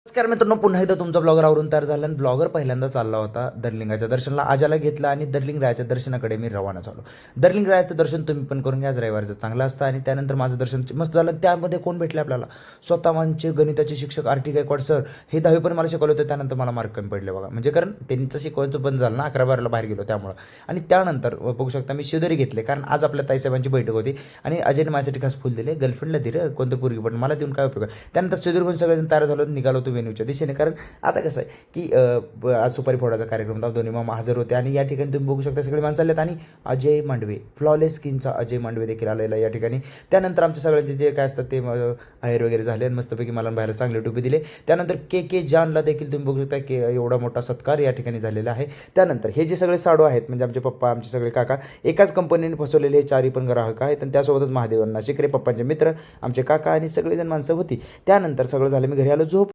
नमस्कार मित्रांनो, पुन्हा एकदा तुमचा ब्लॉगर आवरून तयार झाला आणि ब्लॉगर पहिल्यांदा चालला होता दर्लिंगाच्या दर्शनाला. आजाला घेतला आणि दर्लिंग रायाच्या दर्शनाकडे मी रवाना झालो. दर्लिंग रायाचं दर्शन तुम्ही पण करून घ्या, आज रविवारचं चांगलं असतं. आणि त्यानंतर माझं दर्शन मस्त झालं. त्यामध्ये कोण भेटले आपल्याला? स्वतः आमचे गणिताचे शिक्षक आर टी गायकवाड सर. हे 10वी पण मला शिकवलं होतं, त्यानंतर मला मार्क कमी पडले बघा. म्हणजे कारण त्यांचं शिकवायचं बंद झालं ना, 11-12ला बाहेर गेलो त्यामुळं. आणि त्यानंतर बघू शकता मी शिदोरी घेतले, कारण आज आपल्या ताईसाहेबांची बैठक होती आणि अजयने माझ्यासाठी खास फुल दिले. गर्लफ्रेंडला दिलं कोणतं पूर्वी, पण मला देऊन काय उपयोग आहे. त्यानंतर शिदोरी घेऊन सगळेजण तयार झालो, निघालो होतो वेन्यूच्या दिशेने. कारण आता कसं आहे की आज सुपारी फोडायचा कार्यक्रम होता, दोन्ही मामा हजर होते. आणि या ठिकाणी तुम्ही बघू शकता सगळे माणसं आलेत. आणि अजय मांडवे, फ्लॉलेस स्किनचा अजय मांडवे देखील आलेला या ठिकाणी. त्यानंतर आमच्या सगळ्यांचे जे काय असतात ते आहेर वगैरे झाले आणि मस्तपैकी मला बाहेर चांगले टोपी दिले. त्यानंतर के जानला देखील तुम्ही बघू शकता की एवढा मोठा सत्कार या ठिकाणी झालेला आहे. त्यानंतर हे जे सगळे साडू आहेत, म्हणजे आमचे पप्पा, आमचे सगळे काका, एकाच कंपनीने फसवलेले हे चारही पण ग्राहक आहेत. आणि त्यासोबतच महादेवांना शिकरे, पप्पांचे मित्र, आमचे काका आणि सगळेजण माणसं होती. त्यानंतर सगळं झालं, मी घरी आलो, झोप.